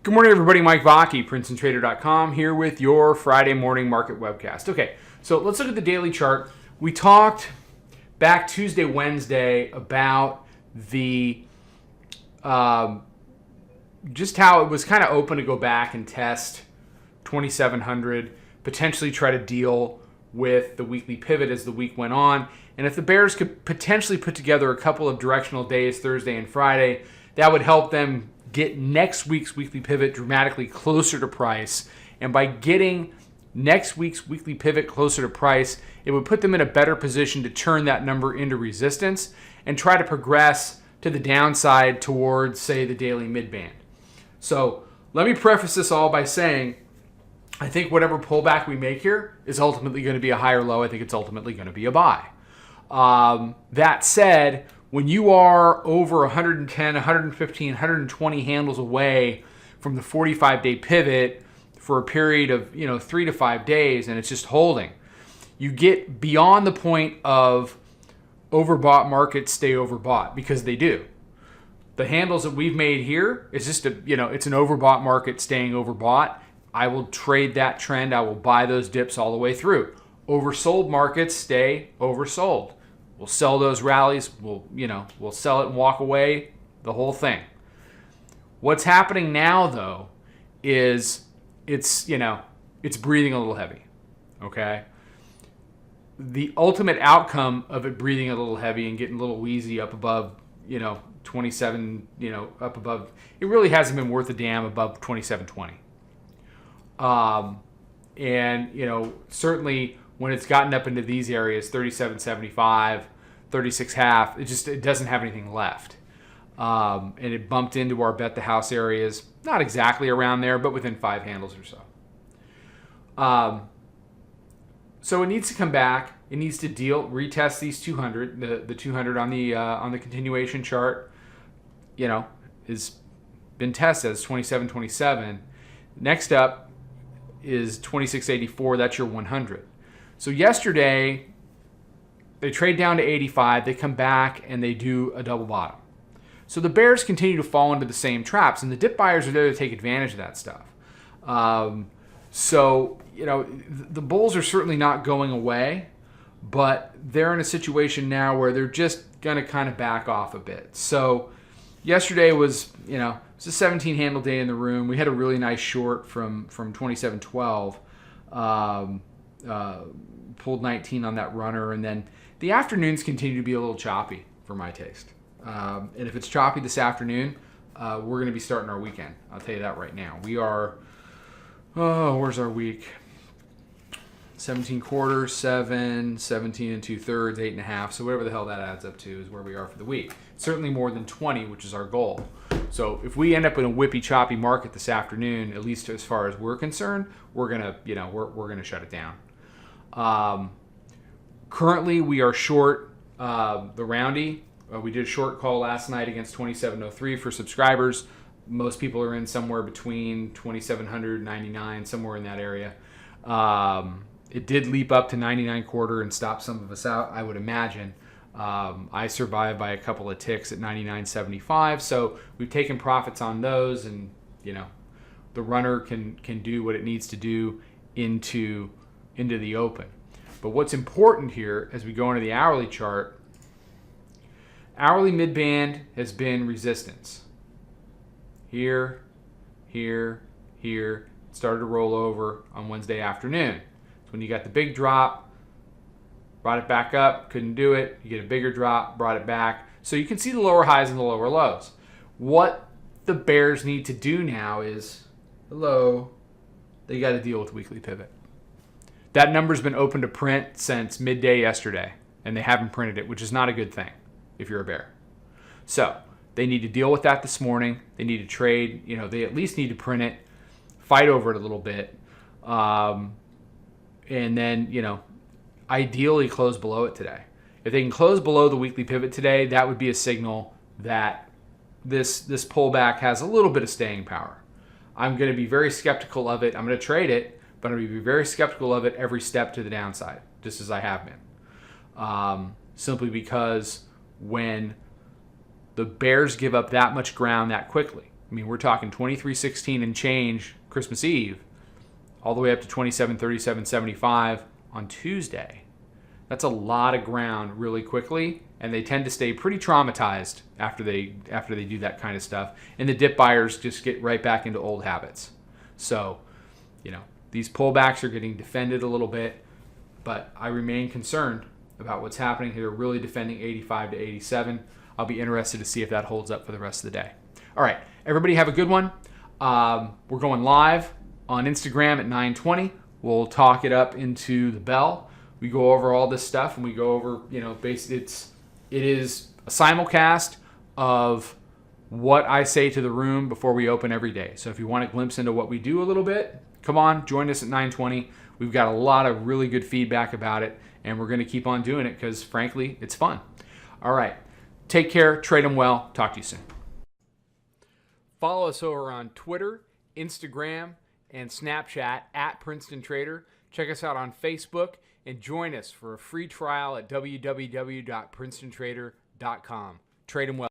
Good morning, everybody. Mike Vacchi, Princetontrader.com, here with your Friday morning market webcast. Okay, so let's look at the daily chart. We talked back Tuesday, Wednesday about the just how it was kind of open to go back and test 2,700, potentially try to deal with the weekly pivot as the week went on. And if the bears could potentially put together a couple of directional days, Thursday and Friday, that would help them get next week's weekly pivot dramatically closer to price. And by getting next week's weekly pivot closer to price, it would put them in a better position to turn that number into resistance and try to progress to the downside towards, say, the daily midband. So let me preface this all by saying I think whatever pullback we make here is ultimately going to be a higher low. I think it's ultimately going to be a buy. That said, when you are over 110, 115, 120 handles away from the 45-day pivot for a period of 3 to 5 days and it's just holding, you get beyond the point of overbought markets stay overbought, because they do. The handles that we've made here is just it's an overbought market staying overbought. I will trade that trend. I will buy those dips all the way through. Oversold markets stay oversold. We'll sell those rallies. We'll sell it and walk away, the whole thing. What's happening now, though, is it's breathing a little heavy. Okay. The ultimate outcome of it breathing a little heavy and getting a little wheezy up above 27, up above, it really hasn't been worth a damn above 27.20. And certainly when it's gotten up into these areas, 37.75, 36.5, it doesn't have anything left. And it bumped into our bet the house areas, not exactly around there, but within 5 handles or so. So it needs to come back. It needs to retest these 200. The 200 on the continuation chart, has been tested as 27.27. Next up is 26.84. That's your 100. So yesterday, they trade down to 85. They come back and they do a double bottom. So the bears continue to fall into the same traps, and the dip buyers are there to take advantage of that stuff. The bulls are certainly not going away, but they're in a situation now where they're just going to kind of back off a bit. So yesterday was, it's a 17 handle day in the room. We had a really nice short from 27.12. Pulled 19 on that runner, and then the afternoons continue to be a little choppy for my taste. And if it's choppy this afternoon, we're going to be starting our weekend. I'll tell you that right now. We are, where's our week? 17 quarters, 7, 17 and 2/3, 8.5. So whatever the hell that adds up to is where we are for the week. Certainly more than 20, which is our goal. So if we end up in a whippy, choppy market this afternoon, at least as far as we're concerned, we're gonna, we're gonna shut it down. Currently, we are short the roundy. We did a short call last night against 27.03 for subscribers. Most people are in somewhere between 2,700, 99, somewhere in that area. It did leap up to 99.25 and stop some of us out, I would imagine. I survived by a couple of ticks at 99.75, so we've taken profits on those, and the runner can do what it needs to do into the open. But what's important here as we go into the hourly chart, hourly midband has been resistance. Here, here, here. It started to roll over on Wednesday afternoon. It's when you got the big drop, brought it back up, couldn't do it. You get a bigger drop, brought it back. So you can see the lower highs and the lower lows. What the bears need to do now is, they got to deal with weekly pivot. That number's been open to print since midday yesterday, and they haven't printed it, which is not a good thing if you're a bear. So they need to deal with that this morning. They need to trade. They at least need to print it, fight over it a little bit, and then, ideally close below it today. If they can close below the weekly pivot today, that would be a signal that this pullback has a little bit of staying power. I'm going to be very skeptical of it. I'm going to trade it, but I'm going to be very skeptical of it every step to the downside, just as I have been. Simply because when the bears give up that much ground that quickly, I mean, we're talking 23.16 and change Christmas Eve, all the way up to 27.37.75 on Tuesday. That's a lot of ground really quickly, and they tend to stay pretty traumatized after they do that kind of stuff. And the dip buyers just get right back into old habits. So, these pullbacks are getting defended a little bit, but I remain concerned about what's happening here. They're really defending 85 to 87. I'll be interested to see if that holds up for the rest of the day. All right, everybody have a good one. We're going live on Instagram at 9:20. We'll talk it up into the bell. We go over all this stuff, and we go over, basically it is a simulcast of what I say to the room before we open every day. So if you want a glimpse into what we do a little bit, come on, join us at 9:20. We've got a lot of really good feedback about it, and we're going to keep on doing it because, frankly, it's fun. All right, take care, trade them well. Talk to you soon. Follow us over on Twitter, Instagram, and Snapchat at Princetontrader. Check us out on Facebook and join us for a free trial at www.princetontrader.com. Trade them well.